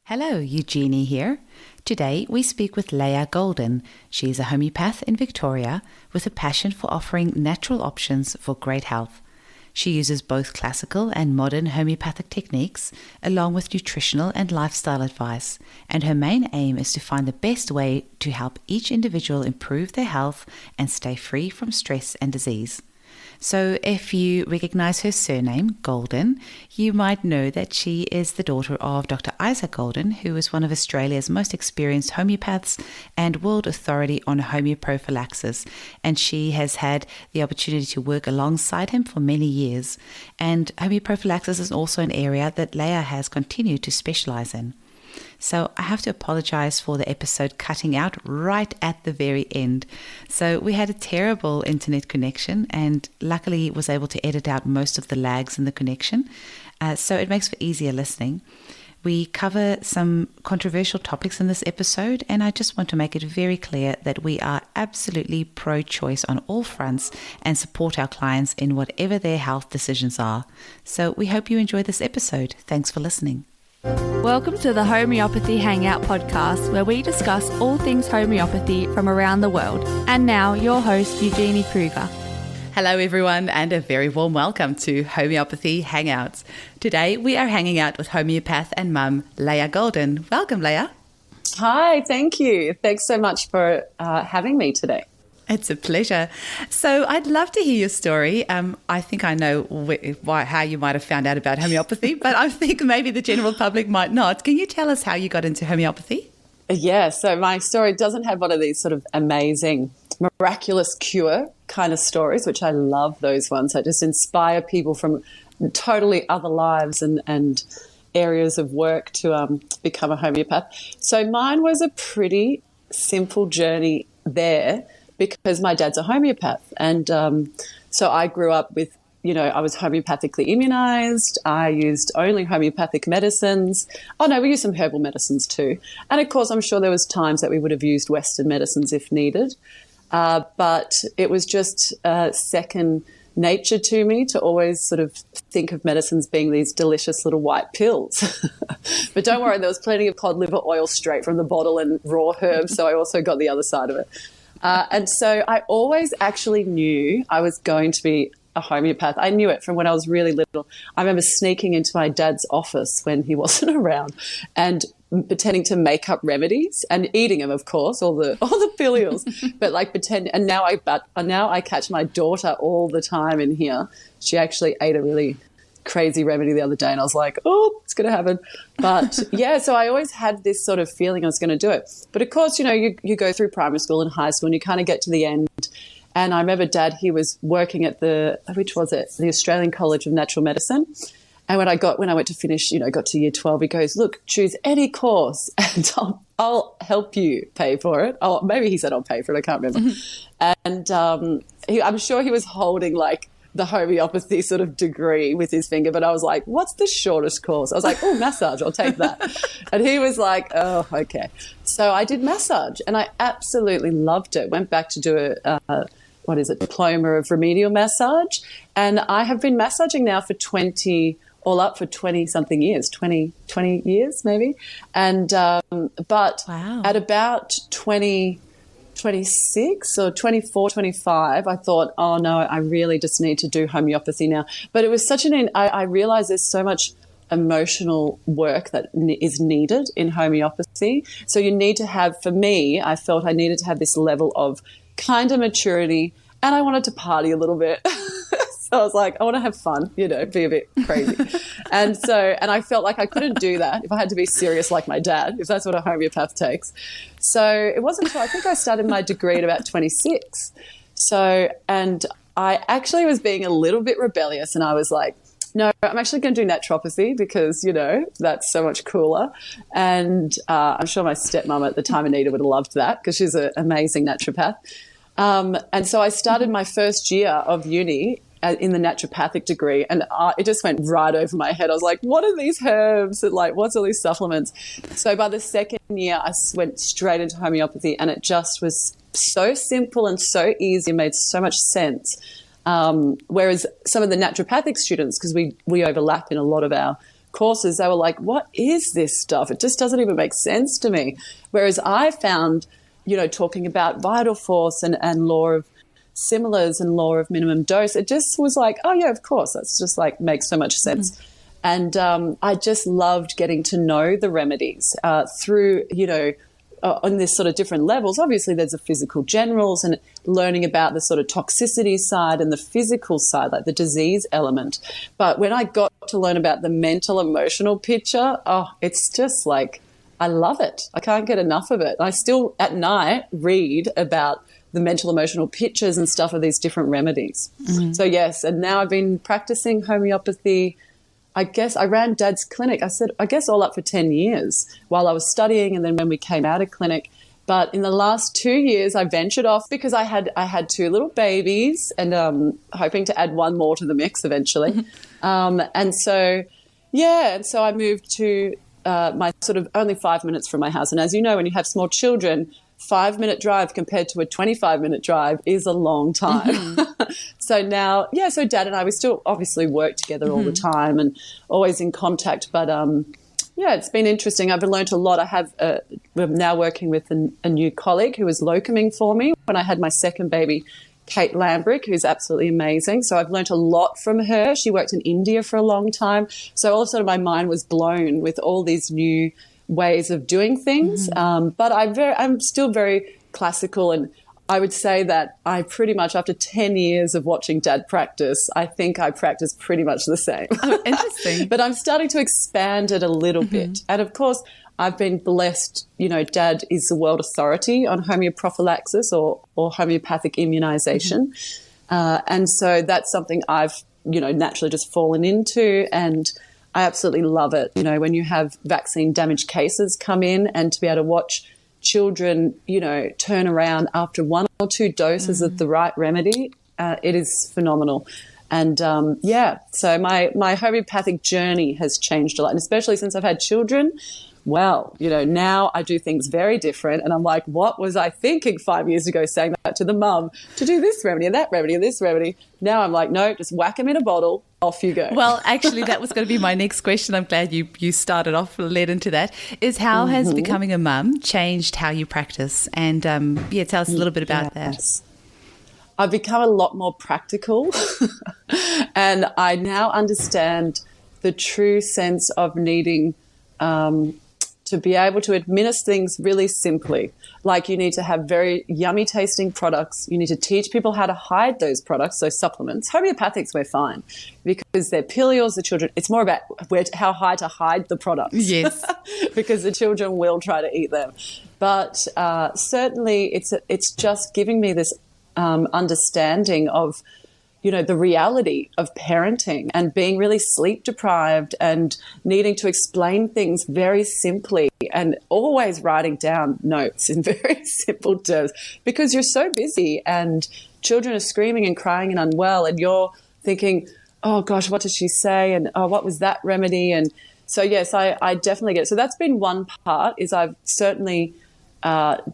Hello, Eugenie here. Today we speak with Leiah Golden. She is a homeopath in Victoria with a passion for offering natural options for great health. She uses both classical and modern homeopathic techniques along with nutritional and lifestyle advice, and her main aim is to find the best way to help each individual improve their health and stay free from stress and disease. So if you recognize her surname, Golden, you might know that she is the daughter of Dr. Isaac Golden, who is one of Australia's most experienced homeopaths and world authority on homeoprophylaxis. And she has had the opportunity to work alongside him for many years. And homeoprophylaxis is also an area that Leiah has continued to specialise in. So I have to apologize for the episode cutting out right at the very end. So we had a terrible internet connection and luckily was able to edit out most of the lags in the connection. So it makes for easier listening. We cover some controversial topics in this episode, and I just want to make it very clear that we are absolutely pro-choice on all fronts and support our clients in whatever their health decisions are. So we hope you enjoy this episode. Thanks for listening. Welcome to the Homeopathy Hangout podcast, where we discuss all things homeopathy from around the world. And now, your host, Eugenie Kruger. Hello, everyone, and a very warm welcome to Homeopathy Hangouts. Today, we are hanging out with homeopath and mum, Leiah Golden. Welcome, Leiah. Hi, thank you. Thanks so much for having me today. It's a pleasure. So I'd love to hear your story. I think I know how you might have found out about homeopathy, but I think maybe the general public might not. Can you tell us how you got into homeopathy? Yeah, so my story doesn't have one of these sort of amazing, miraculous cure kind of stories, which I love those ones that just inspire people from totally other lives and areas of work to become a homeopath. So mine was a pretty simple journey there, because my dad's a homeopath. And so I grew up with, I was homeopathically immunized. I used only homeopathic medicines. Oh, no, we used some herbal medicines too. And, of course, I'm sure there was times that we would have used Western medicines if needed. But it was just second nature to me to always sort of think of medicines being these delicious little white pills. But don't worry, there was plenty of cod liver oil straight from the bottle and raw herbs, so I also got the other side of it. And so I always actually knew I was going to be a homeopath. I knew it from when I was really little. I remember sneaking into my dad's office when he wasn't around and pretending to make up remedies and eating them, of course, all the pills. But like pretend. And now I catch my daughter all the time in here. She actually ate a really crazy remedy the other day and I was like, oh, it's going to happen. But yeah, so I always had this sort of feeling I was going to do it. But of course, you go through primary school and high school and you kind of get to the end. And I remember Dad, he was working at the Australian College of Natural Medicine. And when I went to finish, got to year 12, he goes, look, choose any course and I'll help you pay for it. Oh, maybe he said I'll pay for it. I can't remember. And I'm sure he was holding like the homeopathy sort of degree with his finger, but I was like, what's the shortest course? I was like, oh, massage, I'll take that. And he was like, oh, okay. So I did massage and I absolutely loved it. Went back to do a diploma of remedial massage. And I have been massaging now for 20 something years, 20 years maybe. And, but wow. At about 26 or 24, 25, I thought, oh no, I really just need to do homeopathy now. But it was I realized there's so much emotional work that is needed in homeopathy. So you need to have, for me, I felt I needed to have this level of kind of maturity and I wanted to party a little bit. So I was like, I want to have fun, be a bit crazy. And I felt like I couldn't do that if I had to be serious like my dad, if that's what a homeopath takes. So it wasn't until I think I started my degree at about 26. And I actually was being a little bit rebellious and I was like, no, I'm actually going to do naturopathy because, that's so much cooler. And I'm sure my stepmom at the time, Anita, would have loved that because she's an amazing naturopath. And so I started my first year of uni in the naturopathic degree and it just went right over my head. I was like, what are these herbs? And like, what's all these supplements? So by the second year, I went straight into homeopathy and it just was so simple and so easy and made so much sense. Whereas some of the naturopathic students, because we overlap in a lot of our courses, they were like, what is this stuff? It just doesn't even make sense to me. Whereas I found, talking about vital force and law of similars and law of minimum dose, it just was like, oh yeah, of course, that's just like makes so much sense. And I just loved getting to know the remedies through, on this sort of different levels. Obviously, there's the physical generals and learning about the sort of toxicity side and the physical side, like the disease element. But when I got to learn about the mental, emotional picture, it's just like, I love it. I can't get enough of it. I still at night read about the mental, emotional pictures and stuff of these different remedies. So yes, and now I've been practicing homeopathy. I guess I ran Dad's clinic, all up for 10 years while I was studying, and then when we came out of clinic. But in the last 2 years, I ventured off because I had 2 little babies and hoping to add one more to the mix eventually. And so I moved to my sort of only 5 minutes from my house. And as you know, when you have small children, 5-minute drive compared to a 25-minute drive is a long time. So now, so Dad and I, we still obviously work together all the time and always in contact. But, it's been interesting. I've learned a lot. We're now working with a new colleague who was locuming for me when I had my second baby, Kate Lambrick, who's absolutely amazing. So I've learned a lot from her. She worked in India for a long time. So also my mind was blown with all these new ways of doing things. But I'm still very classical, and I would say that I pretty much, after 10 years of watching Dad practice, I think I practice pretty much the same. Oh, interesting. But I'm starting to expand it a little bit. And of course, I've been blessed, Dad is the world authority on homeoprophylaxis or homeopathic immunization. And so that's something I've, naturally just fallen into, and I absolutely love it. When you have vaccine damaged cases come in and to be able to watch children, turn around after 1 or 2 doses of the right remedy, it is phenomenal. And, so my homeopathic journey has changed a lot, and especially since I've had children. Well, now I do things very different, and I'm like, what was I thinking 5 years ago saying that to the mum, to do this remedy and that remedy and this remedy? Now I'm like, no, just whack them in a bottle, off you go. Well, actually, that was going to be my next question. I'm glad you started off, led into that, is how has becoming a mum changed how you practice? And, tell us a little bit about that. I've become a lot more practical and I now understand the true sense of needing to be able to administer things really simply. Like, you need to have very yummy tasting products. You need to teach people how to hide those products, those supplements. Homeopathics, we're fine because they're pillules, the children. It's more about how high to hide the products. Yes. Because the children will try to eat them. But certainly it's just giving me this understanding of, the reality of parenting and being really sleep deprived and needing to explain things very simply and always writing down notes in very simple terms because you're so busy and children are screaming and crying and unwell and you're thinking, oh gosh, what did she say? And oh, what was that remedy? And so, yes, I definitely get it. So that's been one part, is I've certainly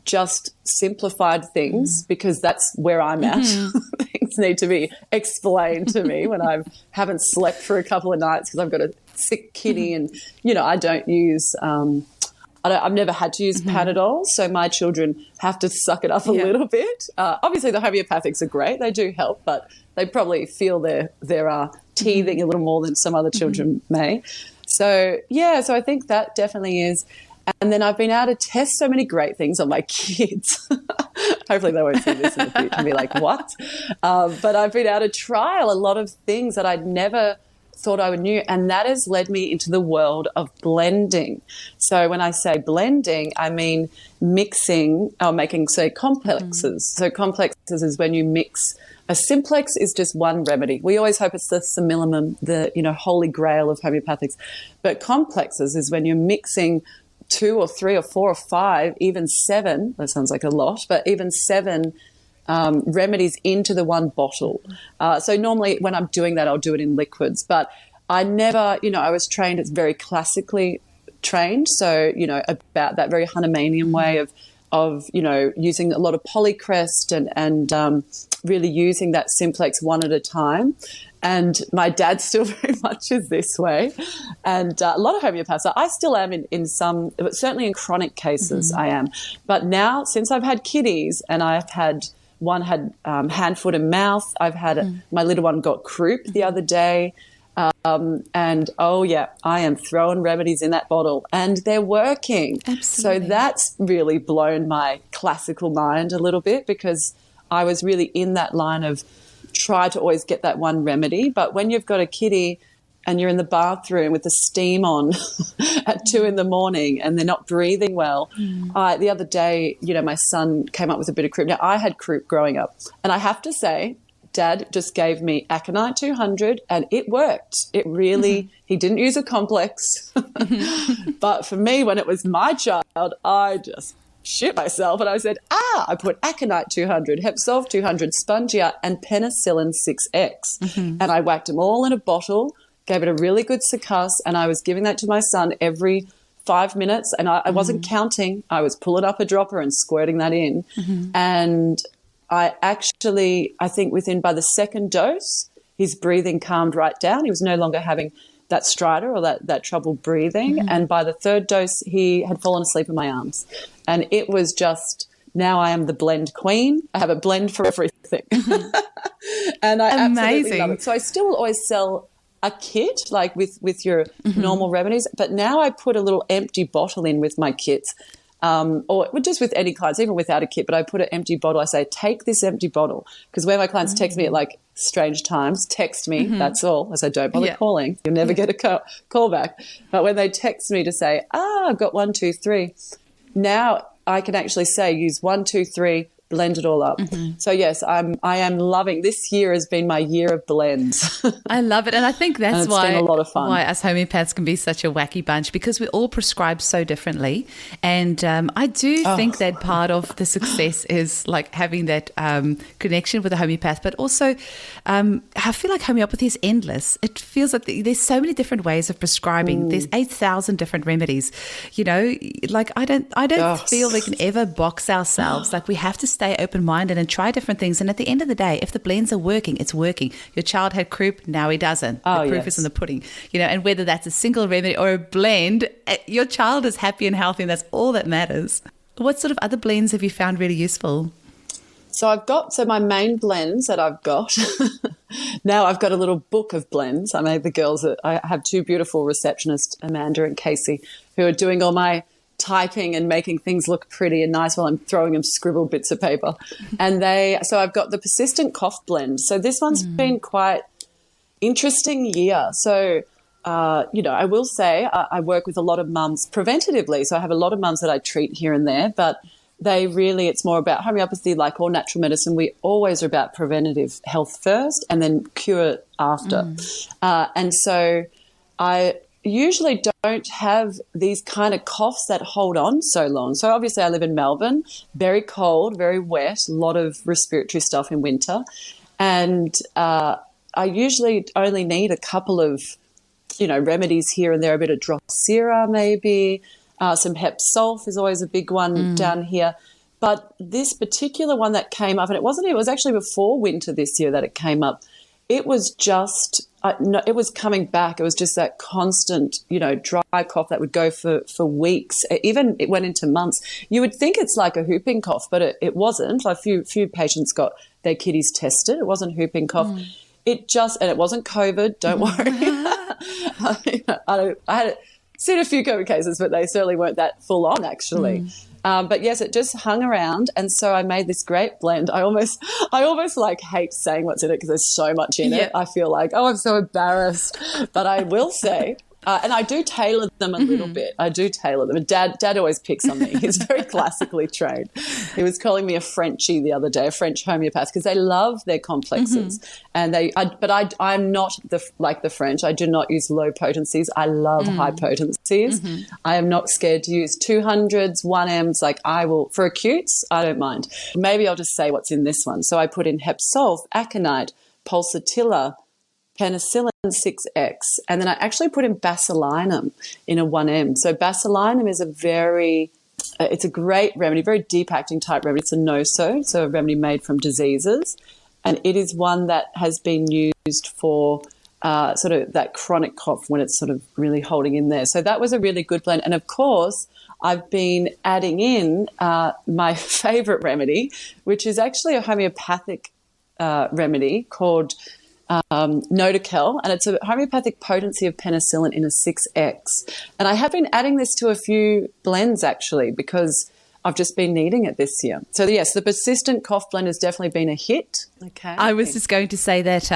just simplified things because that's where I'm at. Things need to be explained to me when I haven't slept for a couple of nights because I've got a sick kitty and, I don't use I've never had to use Panadol, so my children have to suck it up a little bit. Obviously, the homeopathics are great. They do help, but they probably feel they're teething a little more than some other children may. So I think that definitely is. And then I've been able to test so many great things on my kids. Hopefully they won't see this in the future and be like, what? But I've been able to trial a lot of things that I'd never thought I would knew, and that has led me into the world of blending. So when I say blending, I mean mixing or making, say, complexes. So complexes is when you mix. A simplex is just one remedy. We always hope it's the simillimum, the holy grail of homeopathics. But complexes is when you're mixing 2 or 3 or 4 or 5, even 7, that sounds like a lot, but even 7 remedies into the one bottle. So normally when I'm doing that, I'll do it in liquids. But I never, I was trained, it's very classically trained. So, about that very Hahnemannian way of using a lot of polycrest and really using that simplex one at a time. And my dad still very much is this way. And a lot of homeopaths, I still am in some, but certainly in chronic cases I am. But now, since I've had kiddies and I've had, one had hand, foot and mouth, I've had, my little one got croup the other day. And I am throwing remedies in that bottle and they're working. Absolutely. So that's really blown my classical mind a little bit, because I was really in that line of try to always get that one remedy. But when you've got a kiddie and you're in the bathroom with the steam on at 2 a.m. and they're not breathing well, the other day, my son came up with a bit of croup. Now, I had croup growing up, and I have to say, Dad just gave me Aconite 200 and it worked. It really, he didn't use a complex. But for me, when it was my child, I just shit myself. And I said, I put Aconite 200, Hepsolve 200, Spongia and Penicillin 6X. And I whacked them all in a bottle, gave it a really good succuss, and I was giving that to my son every 5 minutes. And I wasn't counting. I was pulling up a dropper and squirting that in. And I think by the second dose, his breathing calmed right down. He was no longer having that stridor or that trouble breathing. And by the third dose, he had fallen asleep in my arms. And it was just, now I am the blend queen. I have a blend for everything. And I absolutely love it. So I still will always sell a kit, like with your normal remedies. But now I put a little empty bottle in with my kits. Or just with any clients, even without a kit, but I put an empty bottle. I say, take this empty bottle. Because when my clients text me at like strange times, text me, that's all. I say, don't bother calling. You'll never get a call back. But when they text me to say, I've got 1, 2, 3, now I can actually say, use 1, 2, 3, blend it all up. So yes, I am loving, this year has been my year of blends. I love it. And I think that's why a lot of fun. Why us homeopaths can be such a wacky bunch, because we all prescribe so differently. And I do think that part of the success is like having that connection with a homeopath, but also I feel like homeopathy is endless. It feels like there's so many different ways of prescribing. There's 8,000 different remedies. Like I don't feel we can ever box ourselves. Like we have to stay open-minded and try different things. And at the end of the day, if the blends are working, it's working. Your child had croup, now he doesn't. The proof is in the pudding. And whether that's a single remedy or a blend, your child is happy and healthy, and that's all that matters. What sort of other blends have you found really useful? So my main blends that I've got, now I've got a little book of blends. I made the girls, I have 2 beautiful receptionists, Amanda and Casey, who are doing all my typing and making things look pretty and nice while I'm throwing them scribbled bits of paper. And so I've got the persistent cough blend. So this one's been quite interesting year. So, I will say I work with a lot of mums preventatively. So I have a lot of mums that I treat here and there, but it's more about homeopathy, like all natural medicine. We always are about preventative health first and then cure after. And so I usually don't have these kind of coughs that hold on so long. So obviously I live in Melbourne, very cold, very wet, a lot of respiratory stuff in winter. And I usually only need a couple of, remedies here and there, a bit of Drosera maybe, some Hepsolve is always a big one down here. But this particular one that came up, and it was actually before winter this year that it came up, it was just, it was coming back. It was just that constant, dry cough that would go for weeks. Even it went into months. You would think it's like a whooping cough, but it wasn't. A few patients got their kiddies tested. It wasn't whooping cough. And it wasn't COVID. Don't worry. I had seen a few COVID cases, but they certainly weren't that full on actually. But yes, it just hung around, and so I made this great blend. I almost like hate saying what's in it because there's so much in it. I feel like, I'm so embarrassed. But I will say, and I do tailor them a little bit. I do tailor them. And Dad always picks on me. He's very classically trained. He was calling me a Frenchie the other day, a French homeopath, because they love their complexes. And I'm not like the French. I do not use low potencies. I love high potencies. I am not scared to use 200s, 1Ms. Like I will, for acutes, I don't mind. Maybe I'll just say what's in this one. So I put in Hepsolve, Aconite, Pulsatilla, Penicillin 6X, and then I actually put in Basilinum in a 1M. So Basilinum is a very it's a great remedy, very deep acting type remedy. It's a no-so, so a remedy made from diseases. And it is one that has been used for sort of that chronic cough when it's sort of really holding in there. So that was a really good blend. And of course, I've been adding in my favourite remedy, which is actually a homeopathic remedy called Notikel, and it's a homeopathic potency of penicillin in a 6x. And I have been adding this to a few blends actually because I've just been needing it this year. So yes, the persistent cough blend has definitely been a hit. Okay. I was just going to say that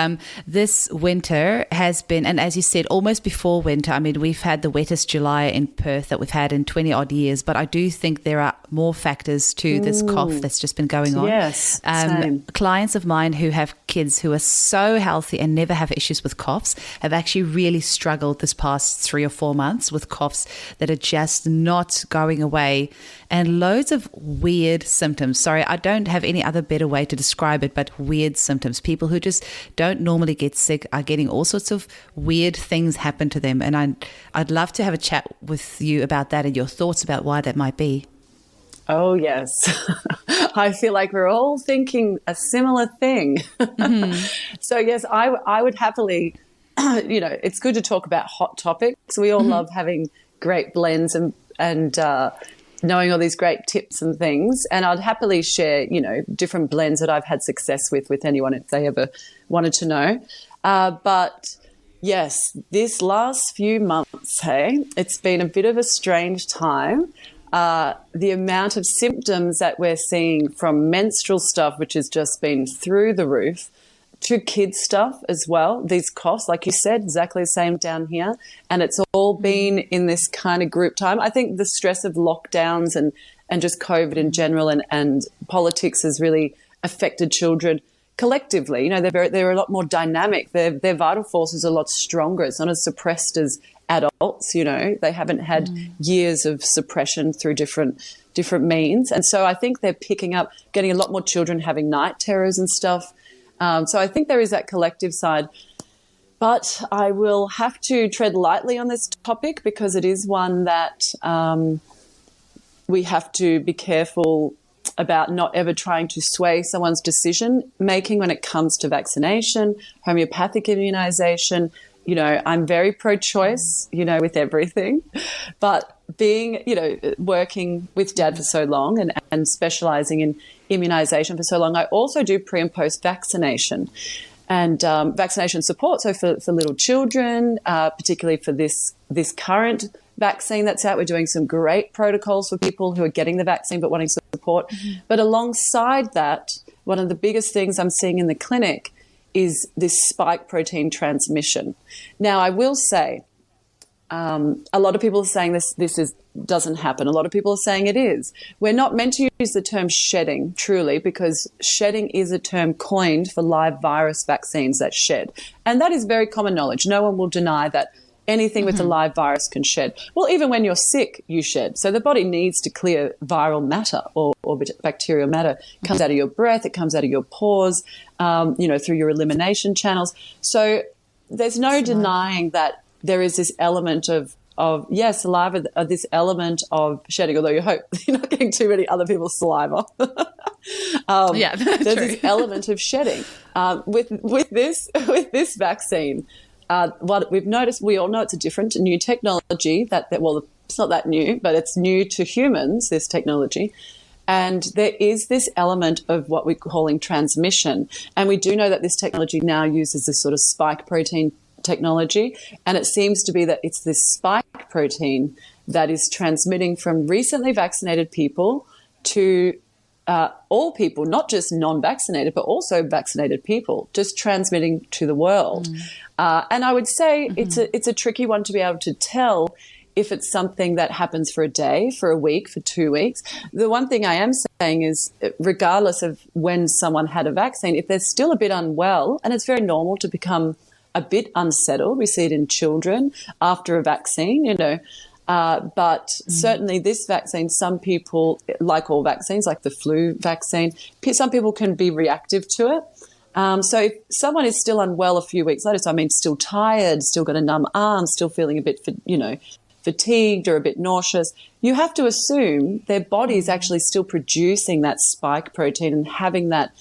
this winter has been, and as you said, almost before winter. I mean, we've had the wettest July in Perth that we've had in 20 odd years, but I do think there are more factors to this cough that's just been going on. Yes, same. Clients of mine who have kids who are so healthy and never have issues with coughs have actually really struggled this past 3 or 4 months with coughs that are just not going away, and loads of weird symptoms. Sorry, I don't have any other better way to describe it, but weird symptoms. People who just don't normally get sick are getting all sorts of weird things happen to them. And I'd love to have a chat with you about that and your thoughts about why that might be. Oh, yes. I feel like we're all thinking a similar thing. So, yes, I would happily, it's good to talk about hot topics. We all love having great blends and knowing all these great tips and things. And I'd happily share, different blends that I've had success with anyone if they ever wanted to know. But yes, this last few months, it's been a bit of a strange time. The amount of symptoms that we're seeing from menstrual stuff, which has just been through the roof, to kids stuff as well. These coughs, like you said, exactly the same down here. And it's all been in this kind of group time. I think the stress of lockdowns and just COVID in general and politics has really affected children collectively. They're a lot more dynamic. Their vital force is a lot stronger. It's not as suppressed as adults, They haven't had years of suppression through different means. And so I think they're picking up, getting a lot more children having night terrors and stuff. So I think there is that collective side. But I will have to tread lightly on this topic because it is one that we have to be careful about not ever trying to sway someone's decision making when it comes to vaccination, homeopathic immunization. I'm very pro-choice, with everything. But being, working with Dad for so long and specialising in immunisation for so long, I also do pre- and post-vaccination and vaccination support. So for little children, particularly for this current vaccine that's out, we're doing some great protocols for people who are getting the vaccine but wanting support. But alongside that, one of the biggest things I'm seeing in the clinic is this spike protein transmission. Now, I will say, a lot of people are saying this doesn't happen. A lot of people are saying it is. We're not meant to use the term shedding, truly, because shedding is a term coined for live virus vaccines that shed. And that is very common knowledge. No one will deny that anything with a live virus can shed. Well, even when you're sick, you shed. So the body needs to clear viral matter or bacterial matter. It comes out of your breath, it comes out of your pores, through your elimination channels. So there's no denying that there is this element of saliva, this element of shedding, although you hope you're not getting too many other people's saliva. There's this element of shedding. With this vaccine, what we've noticed, we all know it's a different new technology it's not that new, but it's new to humans, this technology. And there is this element of what we're calling transmission. And we do know that this technology now uses this sort of spike protein technology. And it seems to be that it's this spike protein that is transmitting from recently vaccinated people to all people, not just non-vaccinated, but also vaccinated people, just transmitting to the world. And I would say it's a tricky one to be able to tell if it's something that happens for a day, for a week, for 2 weeks. The one thing I am saying is, regardless of when someone had a vaccine, if they're still a bit unwell, and it's very normal to become a bit unsettled, we see it in children after a vaccine, but certainly this vaccine, some people, like all vaccines, like the flu vaccine, some people can be reactive to it. So if someone is still unwell a few weeks later, so I mean still tired, still got a numb arm, still feeling a bit, fatigued or a bit nauseous, you have to assume their body is actually still producing that spike protein and having that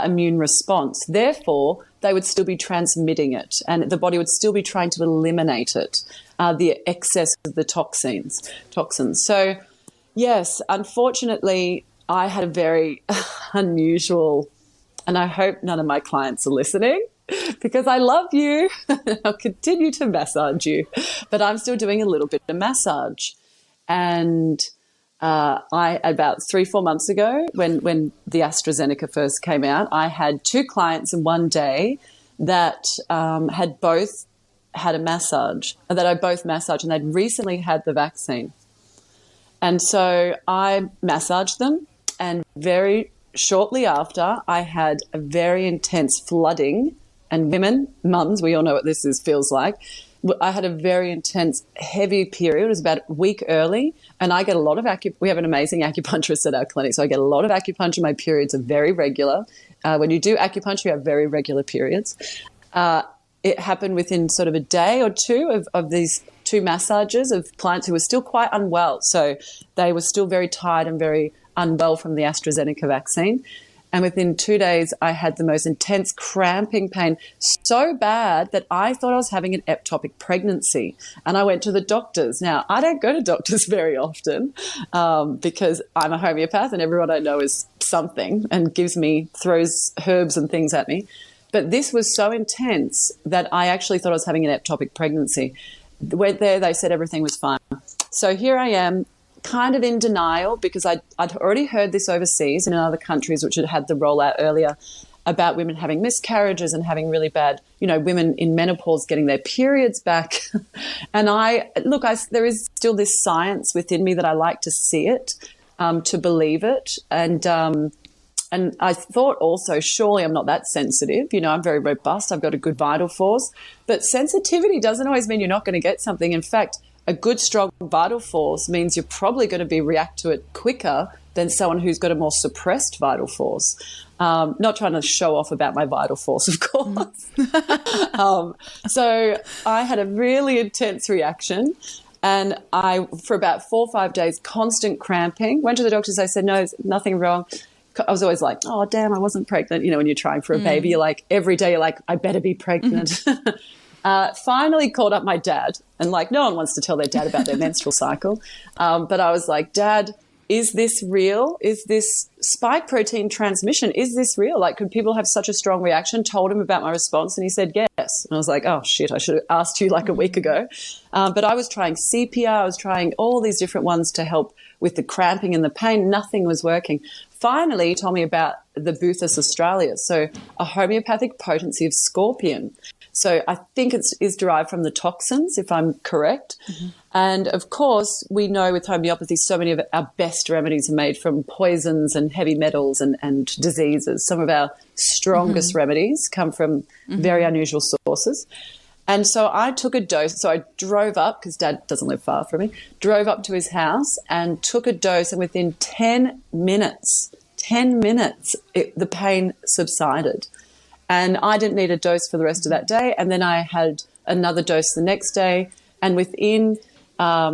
immune response. Therefore, they would still be transmitting it, and the body would still be trying to eliminate it, the excess of the toxins. So, yes, unfortunately, I had a very unusual, and I hope none of my clients are listening, because I love you. I'll continue to massage you, but I'm still doing a little bit of massage. And I, about 3-4 months ago, when the AstraZeneca first came out, I had 2 clients in one day that had both had a massage, that I both massaged, and they'd recently had the vaccine. And so I massaged them, and very shortly after, I had a very intense flooding. And women, mums, we all know what this feels like. I had a very intense, heavy period. It was about a week early, and I get a lot of we have an amazing acupuncturist at our clinic, so I get a lot of acupuncture. My periods are very regular. When you do acupuncture, you have very regular periods. It happened within sort of a day or two of these 2 massages of clients who were still quite unwell. So they were still very tired and very unwell from the AstraZeneca vaccine. And within 2 days, I had the most intense cramping pain, so bad that I thought I was having an ectopic pregnancy. And I went to the doctors. Now, I don't go to doctors very often because I'm a homeopath and everyone I know is something and throws herbs and things at me. But this was so intense that I actually thought I was having an ectopic pregnancy. Went there, they said everything was fine. So here I am, kind of in denial, because I'd already heard this overseas and in other countries which had had the rollout earlier about women having miscarriages and having really bad, women in menopause getting their periods back. And there is still this science within me that I like to see it, to believe it. And I thought also, surely I'm not that sensitive. I'm very robust. I've got a good vital force. But sensitivity doesn't always mean you're not going to get something. In fact, a good, strong vital force means you're probably going to react to it quicker than someone who's got a more suppressed vital force. Not trying to show off about my vital force, of course. So I had a really intense reaction, and for about 4 or 5 days, constant cramping. Went to the doctors. They said, no, there's nothing wrong. I was always like, oh, damn, I wasn't pregnant. When you're trying for a baby, you're like, every day you're like, I better be pregnant. Finally called up my dad, and no one wants to tell their dad about their menstrual cycle. But I was like, Dad, is this real? Is this spike protein transmission? Is this real? Could people have such a strong reaction? Told him about my response, and he said yes. And I was like, oh, shit, I should have asked you a week ago. But I was trying CPR. I was trying all these different ones to help with the cramping and the pain. Nothing was working. Finally, he told me about the Buthus australis, so a homeopathic potency of scorpion. So I think it is derived from the toxins, if I'm correct. Mm-hmm. And, of course, we know with homeopathy so many of our best remedies are made from poisons and heavy metals and diseases. Some of our strongest remedies come from very unusual sources. And so I took a dose. So I drove up, because Dad doesn't live far from me, drove up to his house and took a dose, and within 10 minutes, the pain subsided. And I didn't need a dose for the rest of that day. And then I had another dose the next day. And within a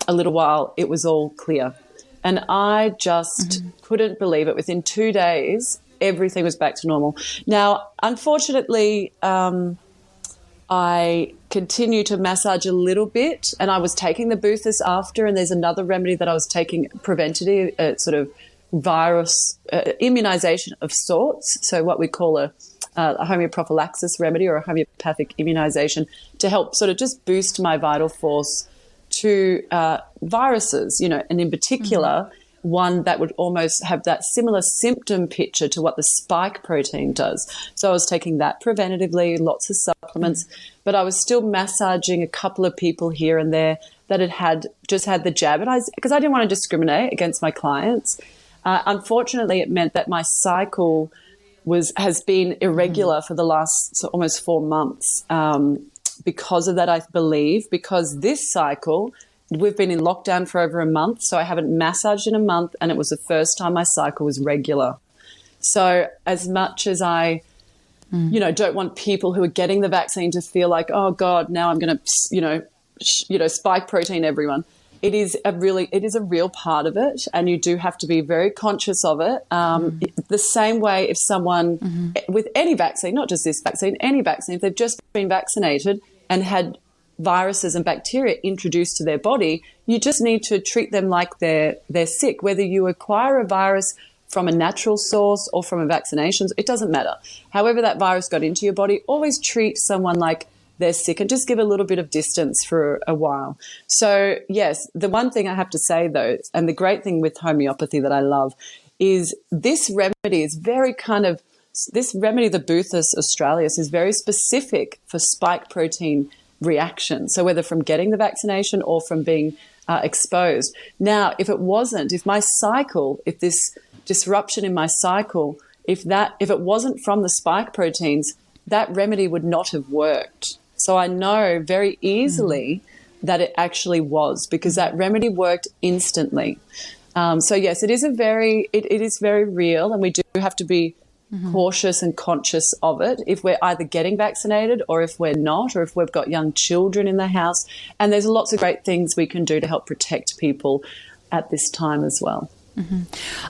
little while, it was all clear. And I just couldn't believe it. Within 2 days, everything was back to normal. Now, unfortunately, I continue to massage a little bit. And I was taking the Buthus after. And there's another remedy that I was taking, preventative, sort of virus immunization of sorts. So what we call a homeoprophylaxis remedy, or a homeopathic immunization, to help sort of just boost my vital force to viruses, and in particular, one that would almost have that similar symptom picture to what the spike protein does. So I was taking that preventatively, lots of supplements, but I was still massaging a couple of people here and there that had just had the jab, because I didn't want to discriminate against my clients. Unfortunately, it meant that my cycle has been irregular for the last almost 4 months. Because of that, I believe, because this cycle, we've been in lockdown for over a month, so I haven't massaged in a month, and it was the first time my cycle was regular. So as much as I, don't want people who are getting the vaccine to feel like, oh God, now I'm going to, spike protein, everyone. It is a real part of it, and you do have to be very conscious of it. The same way if someone with any vaccine, not just this vaccine, any vaccine, if they've just been vaccinated and had viruses and bacteria introduced to their body, you just need to treat them like they're sick. Whether you acquire a virus from a natural source or from a vaccination, it doesn't matter. However that virus got into your body, always treat someone like they're sick and just give a little bit of distance for a while. So, yes, the one thing I have to say, though, and the great thing with homeopathy that I love is this remedy is very this remedy, the Boothus australis, is very specific for spike protein reaction. So whether from getting the vaccination or from being exposed. Now, if my cycle, if this disruption in my cycle, if it wasn't from the spike proteins, that remedy would not have worked. So I know very easily that it actually was, because that remedy worked instantly. So yes, it is very real, and we do have to be cautious and conscious of it if we're either getting vaccinated or if we're not, or if we've got young children in the house. And there's lots of great things we can do to help protect people at this time as well.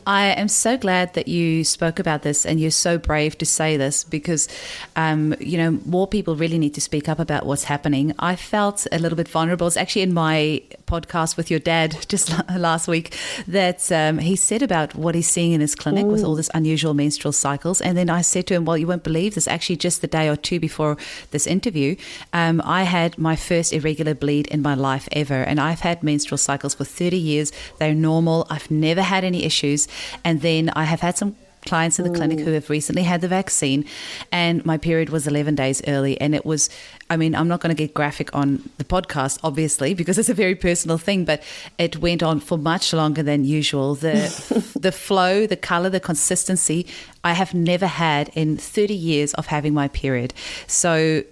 I am so glad that you spoke about this, and you're so brave to say this, because, more people really need to speak up about what's happening. I felt a little bit vulnerable. It's actually in my podcast with your dad just last week that he said about what he's seeing in his clinic with all this unusual menstrual cycles. And then I said to him, well, you won't believe this. Actually, just the day or two before this interview, I had my first irregular bleed in my life ever. And I've had menstrual cycles for 30 years. They're normal. I've never had any issues. And then I have had some clients in the clinic who have recently had the vaccine, and my period was 11 days early. And it was, I'm not going to get graphic on the podcast, obviously, because it's a very personal thing, but it went on for much longer than usual. The flow, the color, the consistency, I have never had in 30 years of having my period. So,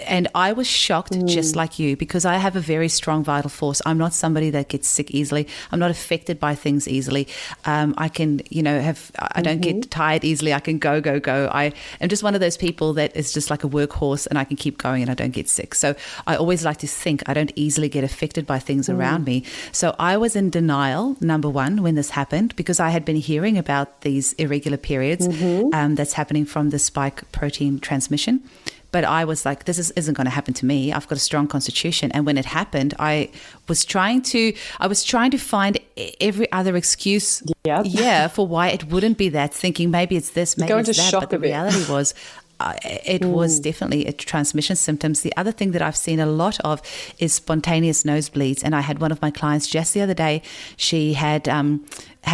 and I was shocked, just like you, because I have a very strong vital force. I'm not somebody that gets sick easily. I'm not affected by things easily. I can, I don't get tired easily. I can go. I am just one of those people that is just like a workhorse, and I can keep going and I don't get sick. So I always like to think I don't easily get affected by things around me. So I was in denial, number one, when this happened, because I had been hearing about these irregular periods that's happening from the spike protein transmission. But I was like, this isn't going to happen to me. I've got a strong constitution. And when it happened, I was trying to find every other excuse, for why it wouldn't be that, thinking maybe it's this, maybe it's that. But the reality was, it was definitely a transmission symptoms. The other thing that I've seen a lot of is spontaneous nosebleeds. And I had one of my clients just the other day. She had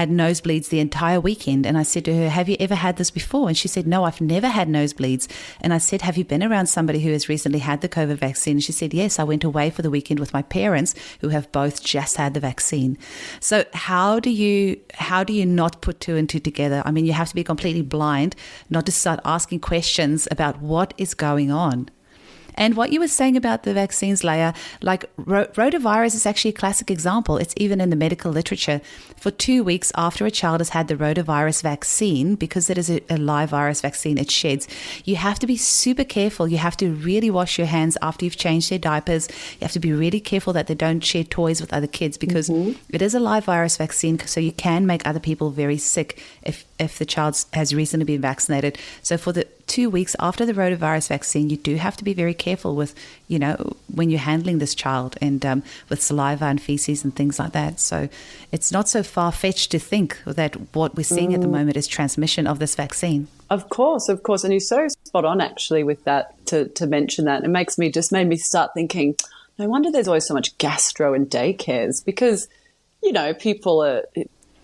nosebleeds the entire weekend. And I said to her, have you ever had this before? And she said, no, I've never had nosebleeds. And I said, have you been around somebody who has recently had the COVID vaccine? And she said, yes, I went away for the weekend with my parents who have both just had the vaccine. So how do you not put two and two together? I mean, you have to be completely blind not to start asking questions about what is going on. And what you were saying about the vaccines, Leiah, like rotavirus is actually a classic example. It's even in the medical literature. For 2 weeks after a child has had the rotavirus vaccine, because it is a live virus vaccine, it sheds, you have to be super careful. You have to really wash your hands after you've changed their diapers. You have to be really careful that they don't share toys with other kids, because it is a live virus vaccine, so you can make other people very sick if the child has recently been vaccinated. So for the 2 weeks after the rotavirus vaccine, you do have to be very careful with, when you're handling this child, and with saliva and feces and things like that. So it's not so far-fetched to think that what we're seeing at the moment is transmission of this vaccine. Of course. And you're so spot on, actually, with that, to mention that. It made me start thinking, no wonder there's always so much gastro in daycares, because, people are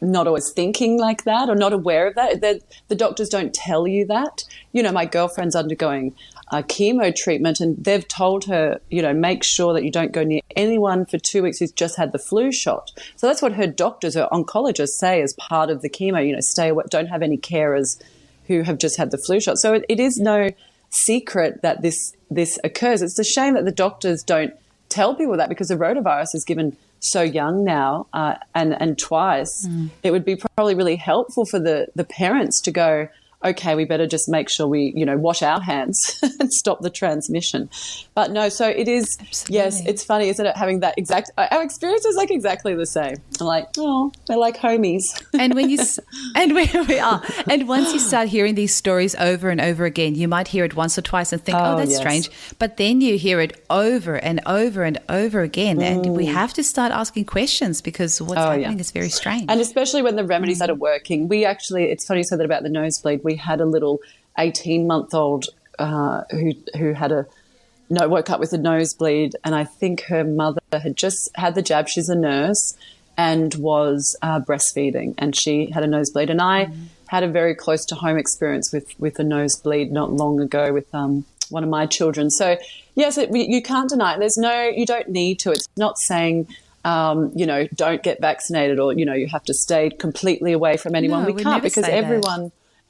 not always thinking like that or not aware of that. The doctors don't tell you that. My girlfriend's undergoing chemo treatment, and they've told her, make sure that you don't go near anyone for 2 weeks who's just had the flu shot. So that's what her doctors, her oncologists say as part of the chemo, stay away, don't have any carers who have just had the flu shot. So it is no secret that this occurs. It's a shame that the doctors don't tell people that, because the rotavirus is given so young now, and twice. It would be probably really helpful for the parents to go, okay, we better just make sure we, wash our hands and stop the transmission. But no, so it is, Absolutely. yes, it's funny, isn't it, having that exact, our experience is like exactly the same. I'm like, oh, they're like homies. And when we are, and once you start hearing these stories over and over again, you might hear it once or twice and think, oh, that's yes. strange. But then you hear it over and over and over again. And we have to start asking questions because what's happening is very strange. And especially when the remedies that are working, we actually, it's funny you said that about the nosebleed. We had a little 18-month-old who had woke up with a nosebleed, and I think her mother had just had the jab. She's a nurse and was breastfeeding, and she had a nosebleed. And I had a very close to home experience with a nosebleed not long ago with one of my children. So yes, you can't deny it. You don't need to. It's not saying don't get vaccinated or you have to stay completely away from anyone. No, we can't, because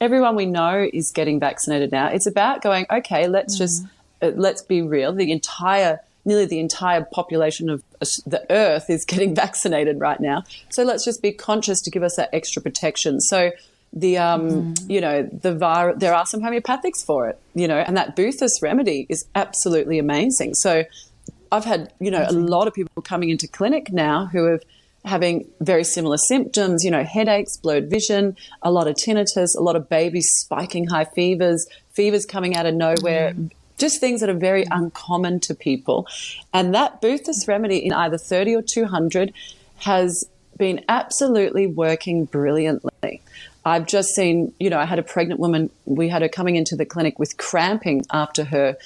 everyone we know is getting vaccinated now. It's about going, okay, let's just let's be real. Nearly the entire population of the earth is getting vaccinated right now. So let's just be conscious to give us that extra protection. So the there are some homeopathics for it, and that Boothus remedy is absolutely amazing. So I've had, a lot of people coming into clinic now who are having very similar symptoms, headaches, blurred vision, a lot of tinnitus, a lot of babies spiking high fevers coming out of nowhere, just things that are very uncommon to people. And that Boothus remedy in either 30 or 200 has been absolutely working brilliantly. I've just seen, I had a pregnant woman, we had her coming into the clinic with cramping after her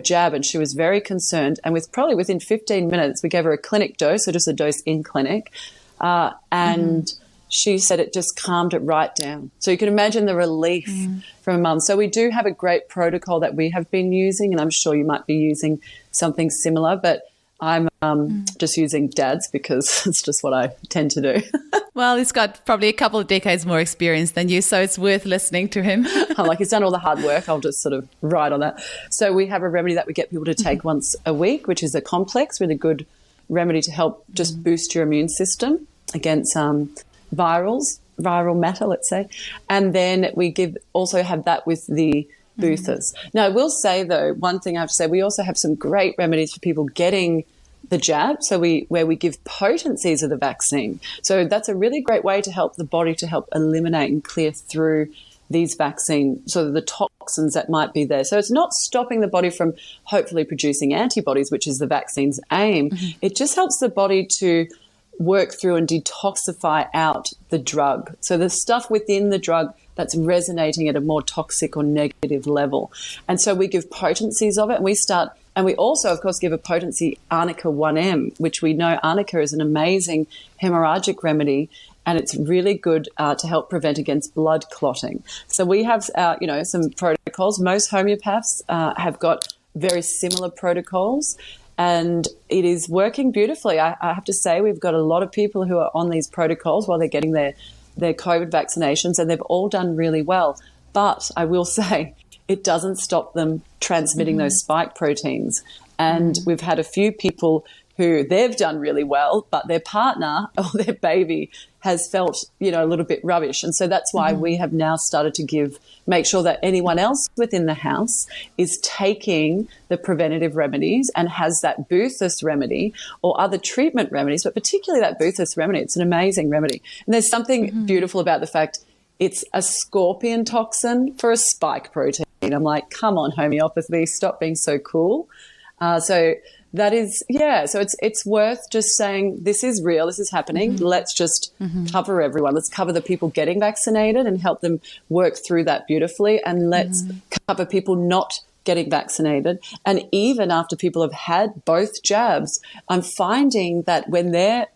jab, and she was very concerned. And within 15 minutes, we gave her a clinic dose, so just a dose in clinic, and she said it just calmed it right down. So you can imagine the relief from a mum. So we do have a great protocol that we have been using, and I'm sure you might be using something similar, but I'm just using Dad's because it's just what I tend to do. Well, he's got probably a couple of decades more experience than you, so it's worth listening to him. I'm like, he's done all the hard work. I'll just sort of ride on that. So we have a remedy that we get people to take once a week, which is a complex, really good remedy to help just boost your immune system against viral matter, let's say. And then we also have that with the Boothers. Now, I will say, though, one thing I have to say, we also have some great remedies for people getting the jab, where we give potencies of the vaccine. So that's a really great way to help the body to help eliminate and clear through these vaccines, so the toxins that might be there. So it's not stopping the body from hopefully producing antibodies, which is the vaccine's aim. It just helps the body to work through and detoxify out the drug. So the stuff within the drug that's resonating at a more toxic or negative level. And so we give potencies of it, and we also, of course, give a potency Arnica 1M, which we know Arnica is an amazing hemorrhagic remedy, and it's really good to help prevent against blood clotting. So we have, some protocols. Most homeopaths have got very similar protocols, and it is working beautifully. I have to say, we've got a lot of people who are on these protocols while they're getting their COVID vaccinations, and they've all done really well. But I will say, it doesn't stop them transmitting those spike proteins. And we've had a few people who they've done really well, but their partner or their baby has felt, a little bit rubbish. And so that's why we have now started to make sure that anyone else within the house is taking the preventative remedies and has that Boothus remedy or other treatment remedies, but particularly that Boothus remedy. It's an amazing remedy. And there's something beautiful about the fact it's a scorpion toxin for a spike protein. I'm like, come on, homeopathy, stop being so cool. So that is, so it's worth just saying this is real, this is happening. Let's just cover everyone. Let's cover the people getting vaccinated and help them work through that beautifully. And let's cover people not getting vaccinated. And even after people have had both jabs, I'm finding that when their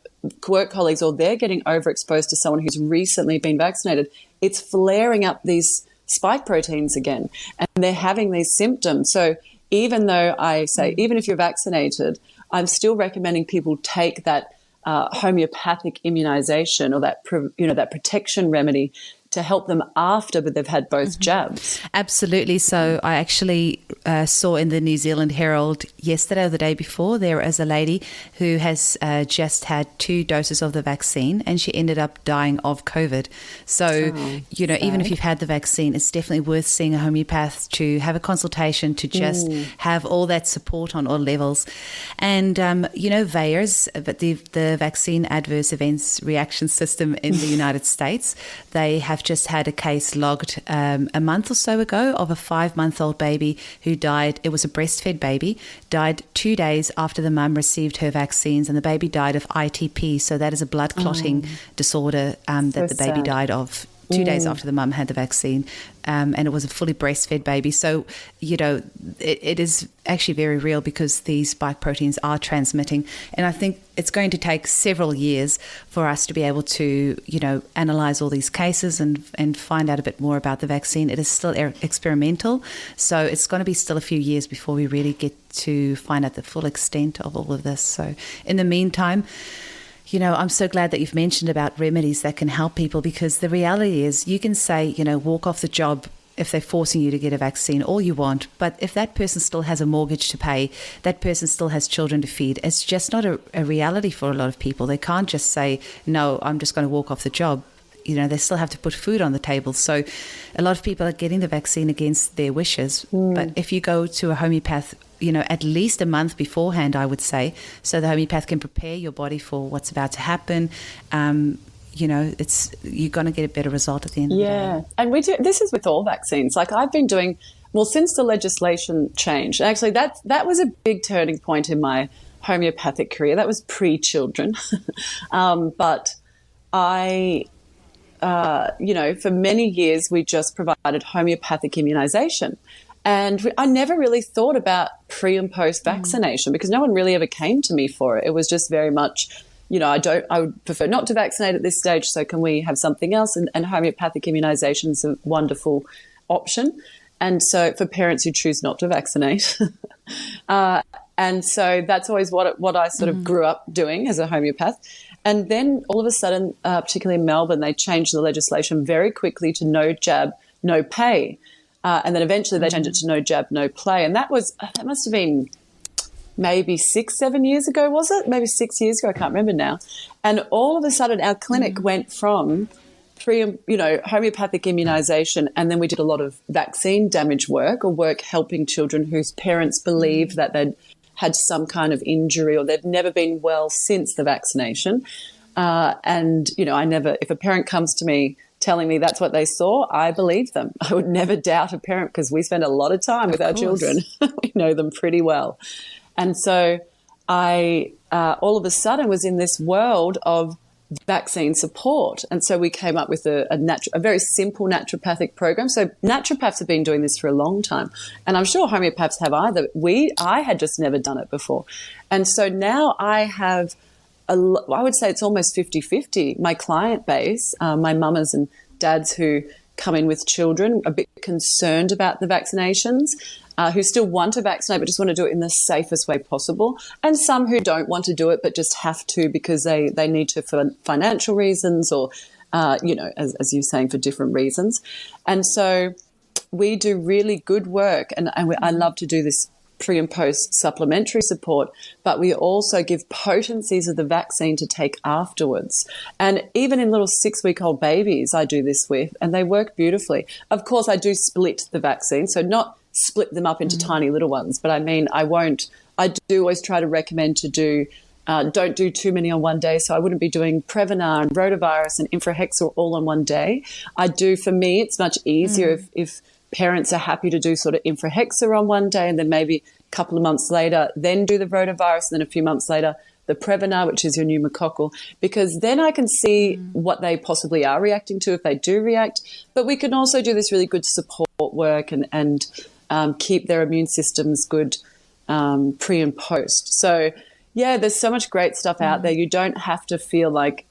work colleagues or they're getting overexposed to someone who's recently been vaccinated, it's flaring up these spike proteins again, and they're having these symptoms. So even though I say, even if you're vaccinated, I'm still recommending people take that homeopathic immunization or that protection remedy to help them after, but they've had both jabs. Absolutely. So I actually saw in the New Zealand Herald yesterday or the day before, there is a lady who has just had 2 doses of the vaccine, and she ended up dying of COVID. So, even if you've had the vaccine, it's definitely worth seeing a homeopath to have a consultation, to just have all that support on all levels. And, VAERS, the Vaccine Adverse Events Reaction System in the United States, they have just had a case logged a month or so ago of a 5-month-old baby who died. It was a breastfed baby, died 2 days after the mum received her vaccines, and the baby died of ITP. So that is a blood clotting disorder that the baby died of 2 days after the mum had the vaccine, and it was a fully breastfed baby. So, it is actually very real because these spike proteins are transmitting. And I think it's going to take several years for us to be able to, analyze all these cases and find out a bit more about the vaccine. It is still experimental, so it's going to be still a few years before we really get to find out the full extent of all of this. So in the meantime, I'm so glad that you've mentioned about remedies that can help people, because the reality is you can say, walk off the job if they're forcing you to get a vaccine all you want. But if that person still has a mortgage to pay, that person still has children to feed, it's just not a reality for a lot of people. They can't just say, no, I'm just going to walk off the job. They still have to put food on the table. So a lot of people are getting the vaccine against their wishes. But if you go to a homeopath, at least a month beforehand, I would say, so the homeopath can prepare your body for what's about to happen, you're going to get a better result at the end of the day. Yeah, and we do. This is with all vaccines. Like I've been doing, since the legislation changed. Actually, that was a big turning point in my homeopathic career. That was pre-children. But I... for many years, we just provided homeopathic immunisation. And I never really thought about pre and post vaccination because no one really ever came to me for it. It was just very much, I would prefer not to vaccinate at this stage. So can we have something else? And homeopathic immunisation is a wonderful option. And so for parents who choose not to vaccinate. And so that's always what I sort of grew up doing as a homeopath. And then all of a sudden, particularly in Melbourne, they changed the legislation very quickly to no jab, no pay. And then eventually they changed it to no jab, no play. And that must have been maybe 6-7 years ago, was it? Maybe 6 years ago, I can't remember now. And all of a sudden our clinic went from homeopathic immunisation, and then we did a lot of vaccine damage work or work helping children whose parents believed that they'd had some kind of injury or they've never been well since the vaccination. And, if a parent comes to me telling me that's what they saw, I believe them. I would never doubt a parent because we spend a lot of time with our children. We know them pretty well. And so I all of a sudden was in this world of vaccine support. And so we came up with a very simple naturopathic program. So naturopaths have been doing this for a long time. And I'm sure homeopaths have either. I had just never done it before. And so now I have I would say it's almost 50-50. My client base, my mamas and dads who come in with children, a bit concerned about the vaccinations, who still want to vaccinate but just want to do it in the safest way possible, and some who don't want to do it but just have to because they need to for financial reasons or, as you're saying, for different reasons. And so we do really good work, and I love to do this pre and post supplementary support, but we also give potencies of the vaccine to take afterwards. And even in little 6-week-old babies, I do this with, and they work beautifully. Of course, I do split the vaccine, so not split them up into tiny little ones, but I do always try to recommend to do, don't do too many on one day. So I wouldn't be doing Prevnar and rotavirus and Infrahexa all on one day. For me, it's much easier if parents are happy to do sort of Infrahexa on one day and then maybe a couple of months later, then do the rotavirus, and then a few months later, the Prevnar, which is your pneumococcal, because then I can see what they possibly are reacting to if they do react. But we can also do this really good support work and keep their immune systems good pre and post. So, yeah, there's so much great stuff out there. You don't have to feel like,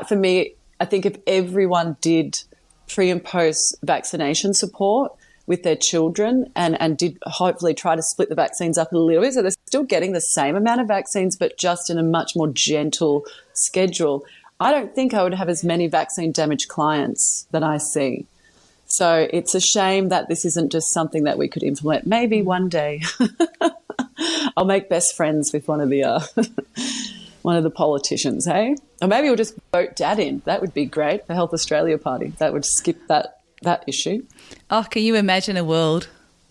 for me, I think if everyone did pre and post vaccination support with their children and did hopefully try to split the vaccines up a little bit so they're still getting the same amount of vaccines but just in a much more gentle schedule, I don't think I would have as many vaccine damaged clients that I see. So it's a shame that this isn't just something that we could implement. Maybe one day I'll make best friends with one of the politicians, hey? Or maybe we'll just vote Dad in. That would be great. The Health Australia Party. That would skip that issue. Oh, can you imagine a world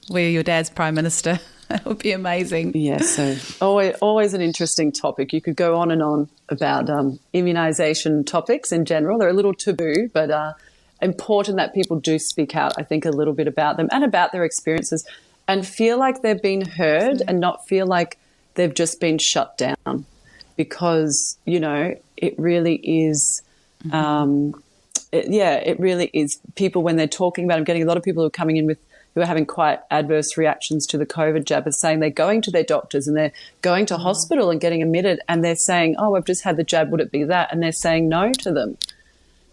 where your dad's Prime Minister? That would be amazing. Yes, so always an interesting topic. You could go on and on about immunisation topics in general. They're a little taboo, but important that people do speak out, I think, a little bit about them and about their experiences and feel like they've been heard and not feel like they've just been shut down, because, you know, it really is it really is. People, when they're talking about it, I'm getting a lot of people who are coming in who are having quite adverse reactions to the COVID jab, are saying they're going to their doctors and they're going to hospital and getting admitted, and they're saying, oh, I've just had the jab, would it be that? And they're saying no to them.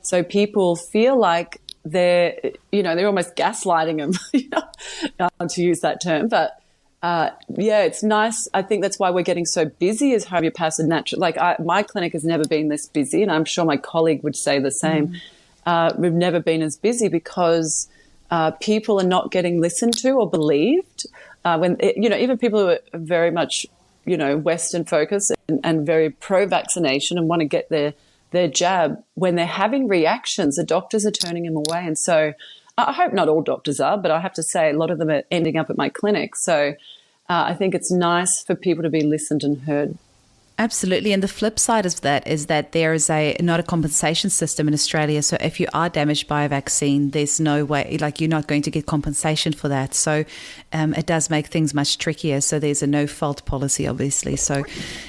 So people feel like they're almost gaslighting them, to use that term. But it's nice. I think that's why we're getting so busy as homeopaths and natural. Like my clinic has never been this busy, and I'm sure my colleague would say the same. We've never been as busy because people are not getting listened to or believed. Even people who are very much, Western focused and very pro-vaccination and want to get their jab, when they're having reactions, the doctors are turning them away. And so I hope not all doctors are, but I have to say a lot of them are ending up at my clinic. So I think it's nice for people to be listened and heard. Absolutely. And the flip side of that is that there is not a compensation system in Australia. So if you are damaged by a vaccine, there's no way, like you're not going to get compensation for that. So it does make things much trickier. So there's a no fault policy, obviously. So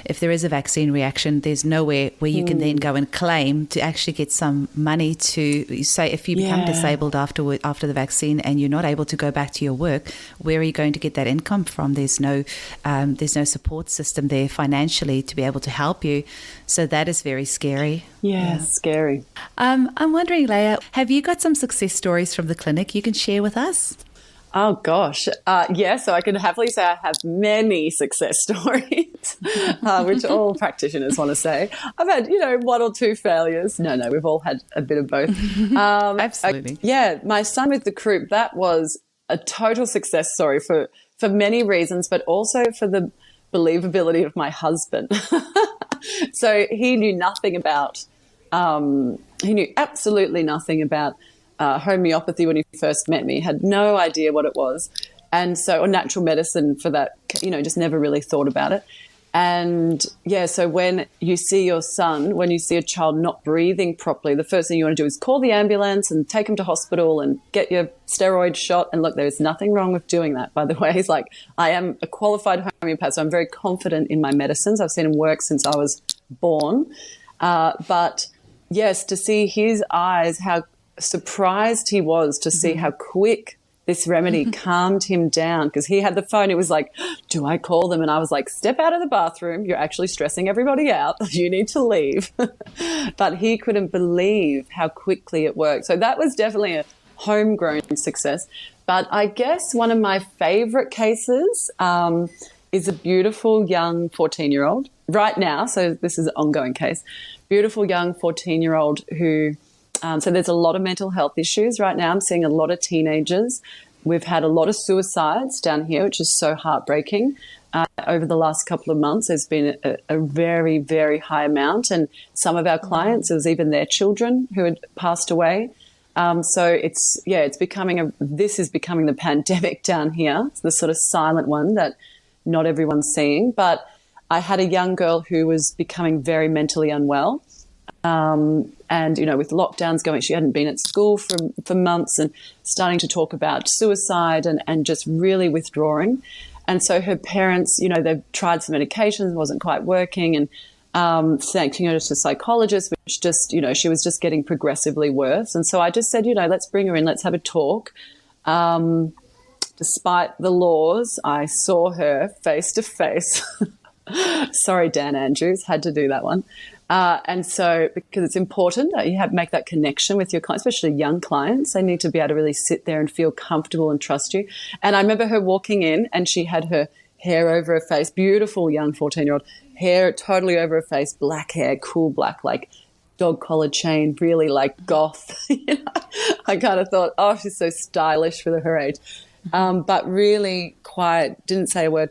if there is a vaccine reaction, there's nowhere where you can then go and claim to actually get some money to say, if you become disabled after the vaccine and you're not able to go back to your work, where are you going to get that income from? There's no support system there financially to be able to help you. So that is very scary. Yeah, scary. I'm wondering, Leiah, have you got some success stories from the clinic you can share with us? Oh, gosh. So I can happily say I have many success stories, which all practitioners want to say. I've had, one or two failures. No, we've all had a bit of both. Absolutely. My son with the croup, that was a total success story for many reasons, but also for the believability of my husband. So he knew nothing about, he knew absolutely nothing about homeopathy when he first met me, had no idea what it was. And so, or natural medicine for that, just never really thought about it. And so when you see your son, when you see a child not breathing properly, the first thing you want to do is call the ambulance and take him to hospital and get your steroid shot. And look, there's nothing wrong with doing that, by the way. He's like, I am a qualified homeopath, so I'm very confident in my medicines. I've seen him work since I was born. But yes, to see his eyes, how surprised he was to see how quick this remedy calmed him down, because he had the phone. It was like, do I call them? And I was like, step out of the bathroom. You're actually stressing everybody out. You need to leave. But he couldn't believe how quickly it worked. So that was definitely a homegrown success. But I guess one of my favorite cases is a beautiful young 14-year-old right now. So this is an ongoing case. Beautiful young 14-year-old who so there's a lot of mental health issues right now. I'm seeing a lot of teenagers. We've had a lot of suicides down here, which is so heartbreaking. Over the last couple of months, there's been a very, very high amount. And some of our clients, it was even their children who had passed away. So it's becoming this is becoming the pandemic down here. It's the sort of silent one that not everyone's seeing. But I had a young girl who was becoming very mentally unwell. And, with lockdowns going, she hadn't been at school for months and starting to talk about suicide and just really withdrawing. And so her parents, they've tried some medications, wasn't quite working, and taking her to a psychologist, which just, she was just getting progressively worse. And so I just said, let's bring her in, let's have a talk. Despite the laws, I saw her face to face. Sorry, Dan Andrews, had to do that one. And so, because it's important that you make that connection with your clients, especially young clients, they need to be able to really sit there and feel comfortable and trust you. And I remember her walking in and she had her hair over her face, beautiful young 14-year-old, hair totally over her face, black hair, cool black, like dog collar chain, really like goth. I kind of thought, oh, she's so stylish for her age. But really quiet, didn't say a word.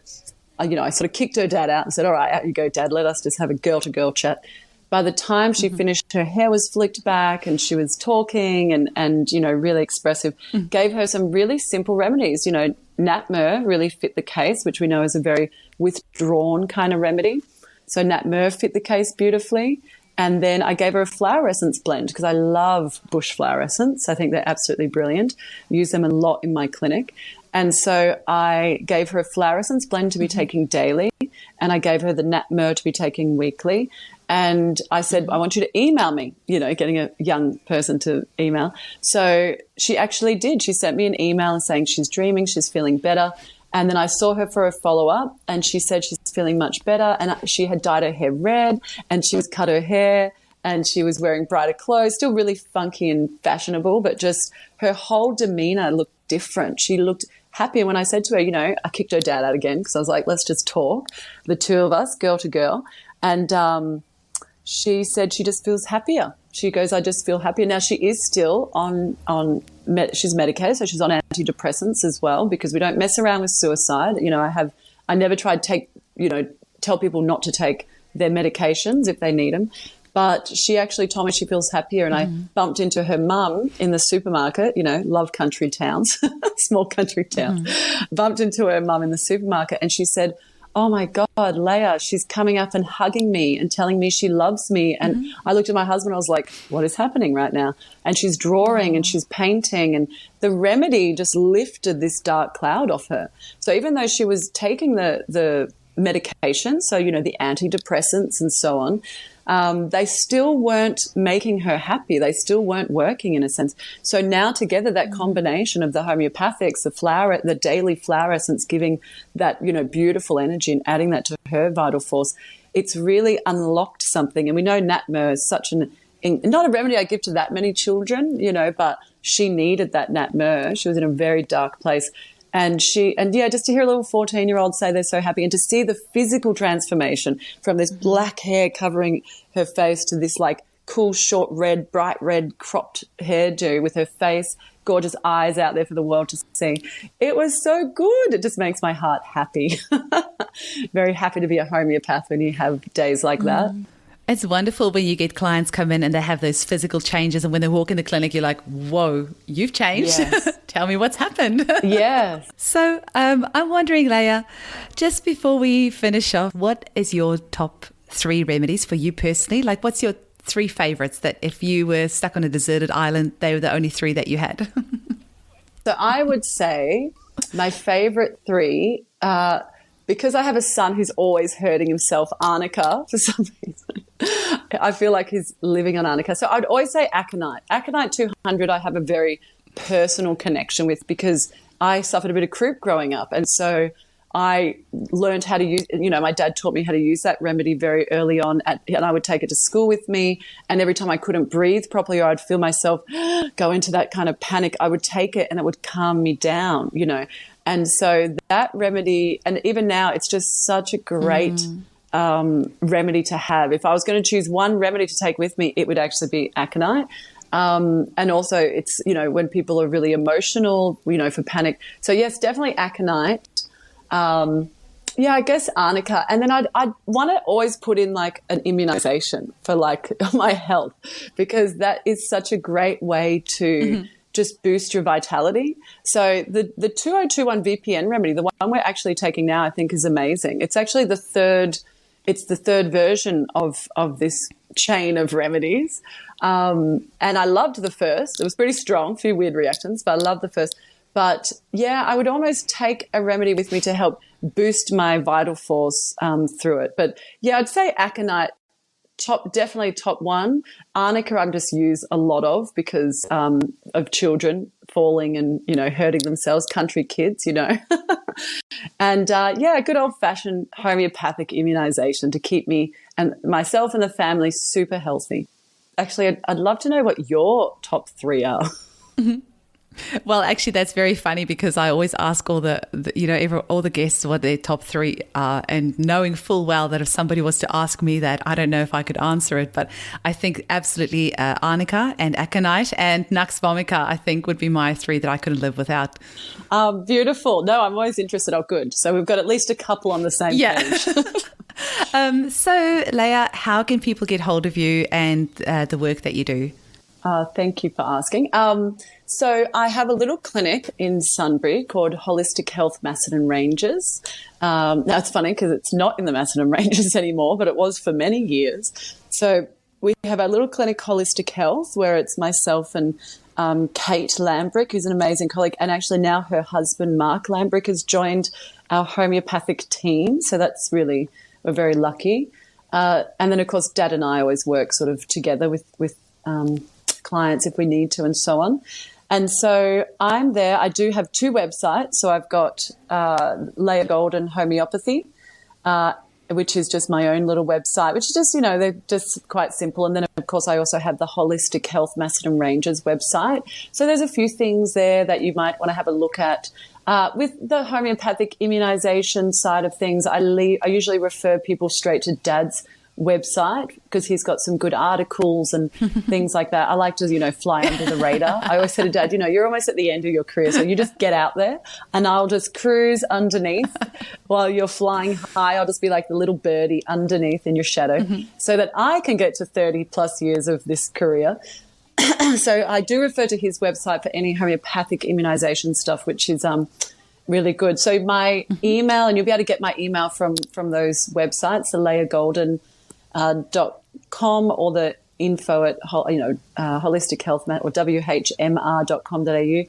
I sort of kicked her dad out and said, all right, out you go, Dad, let us just have a girl-to-girl chat. By the time she finished, her hair was flicked back and she was talking and really expressive. Gave her some really simple remedies. Nat myrrh really fit the case, which we know is a very withdrawn kind of remedy. So nat myrrh fit the case beautifully. And then I gave her a flower essence blend because I love bush flower essence. I think they're absolutely brilliant. I use them a lot in my clinic. And so I gave her a flower essence blend to be taking daily, and I gave her the nat myrrh to be taking weekly. And I said, I want you to email me, getting a young person to email. So she actually did. She sent me an email saying she's dreaming, she's feeling better. And then I saw her for a follow-up, and she said she's feeling much better. And she had dyed her hair red, and she was cut her hair, and she was wearing brighter clothes, still really funky and fashionable, but just her whole demeanor looked different. She looked happy. And when I said to her, I kicked her dad out again because I was like, let's just talk, the two of us, girl to girl. And she said she just feels happier. She goes, I just feel happier. Now, she is still she's medicated, so she's on antidepressants as well, because we don't mess around with suicide. I never tried to tell people not to take their medications if they need them. But she actually told me she feels happier, and I bumped into her mum in the supermarket, love country towns, small country towns. Bumped into her mum in the supermarket, and she said, oh, my God, Leiah, she's coming up and hugging me and telling me she loves me. And I looked at my husband, I was like, what is happening right now? And she's drawing and she's painting, and the remedy just lifted this dark cloud off her. So even though she was taking the medication, so, the antidepressants and so on, they still weren't making her happy. They still weren't working in a sense. So now together, that combination of the homeopathics, the daily flower essence, giving that, beautiful energy and adding that to her vital force, it's really unlocked something. And we know nat myrrh is such not a remedy I give to that many children, but she needed that nat myrrh. She was in a very dark place. And just to hear a little 14-year-old say they're so happy, and to see the physical transformation from this black hair covering her face to this like cool, short red, bright red cropped hairdo with her face, gorgeous eyes out there for the world to see. It was so good. It just makes my heart happy. Very happy to be a homeopath when you have days like that. It's wonderful when you get clients come in and they have those physical changes, and when they walk in the clinic, you're like, whoa, you've changed. Yes. Tell me what's happened. Yes. So I'm wondering, Leiah, just before we finish off, what is your top 3 remedies for you personally? Like, what's your 3 favorites that if you were stuck on a deserted island, they were the only 3 that you had? So I would say my favorite 3, because I have a son who's always hurting himself, arnica, for some reason. I feel like he's living on arnica. So I'd always say aconite. Aconite 200 I have a very personal connection with, because I suffered a bit of croup growing up. And so I learned how to use, my dad taught me how to use that remedy very early on, and I would take it to school with me. And every time I couldn't breathe properly, or I'd feel myself go into that kind of panic, I would take it and it would calm me down, And so that remedy, and even now, it's just such a great remedy to have. If I was going to choose one remedy to take with me, it would actually be aconite. And also it's, when people are really emotional, for panic. So yes, definitely aconite. I guess arnica. And then I'd want to always put in like an immunization for like my health, because that is such a great way to just boost your vitality. So the 2021 VPN remedy, the one we're actually taking now, I think is amazing. It's actually the third version of this chain of remedies. And I loved the first. It was pretty strong, a few weird reactions, but I loved the first. But yeah, I would almost take a remedy with me to help boost my vital force through it. But yeah, I'd say aconite, definitely top 1. Arnica I just use a lot of because of children falling and, hurting themselves, country kids, And good old-fashioned homeopathic immunization to keep me and myself and the family super healthy. Actually, I'd love to know what your top 3 are. Well, actually, that's very funny because I always ask all all the guests what their top 3 are, and knowing full well that if somebody was to ask me that, I don't know if I could answer it. But I think absolutely arnica and aconite and nux vomica, I think, would be my 3 that I couldn't live without. Beautiful. No, I'm always interested. Oh, good. So we've got at least a couple on the same page. So, Leiah, how can people get hold of you and the work that you do? Thank you for asking. So I have a little clinic in Sunbury called Holistic Health Macedon Ranges. Now it's funny because it's not in the Macedon Ranges anymore, but it was for many years. So we have our little clinic, Holistic Health, where it's myself and Kate Lambrick, who's an amazing colleague, and actually now her husband, Mark Lambrick, has joined our homeopathic team. So that's really, we're very lucky. And then, of course, Dad and I always work sort of together with clients if we need to and so on. And so I'm there. I do have 2 websites. So I've got Leiah Golden Homeopathy, which is just my own little website, which is just, they're just quite simple. And then, of course, I also have the Holistic Health Macedon Ranges website. So there's a few things there that you might want to have a look at. With the homeopathic immunisation side of things, I usually refer people straight to Dad's website because he's got some good articles and things like that. I like to, fly under the radar. I always say to Dad, you're almost at the end of your career, so you just get out there and I'll just cruise underneath while you're flying high. I'll just be like the little birdie underneath in your shadow so that I can get to 30 plus years of this career. So I do refer to his website for any homeopathic immunisation stuff, which is really good. So my email, and you'll be able to get my email from those websites, the leiahgolden.com or the info at holistic health or whmr.com.au.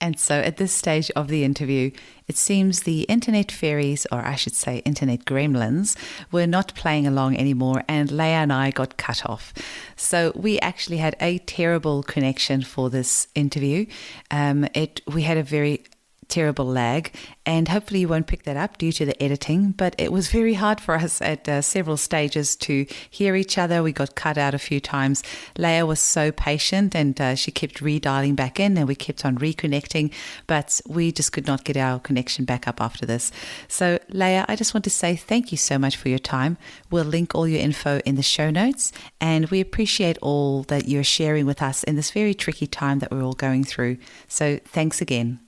And so at this stage of the interview, it seems the internet fairies, or I should say internet gremlins, were not playing along anymore, and Leiah and I got cut off. So we actually had a terrible connection for this interview. We had a very terrible lag, and hopefully you won't pick that up due to the editing, but it was very hard for us at several stages to hear each other. We got cut out a few times. Leiah was so patient, and she kept redialing back in, and we kept on reconnecting, but we just could not get our connection back up after this. So Leiah, I just want to say thank you so much for your time. We'll link all your info in the show notes, and we appreciate all that you're sharing with us in this very tricky time that we're all going through. So thanks again.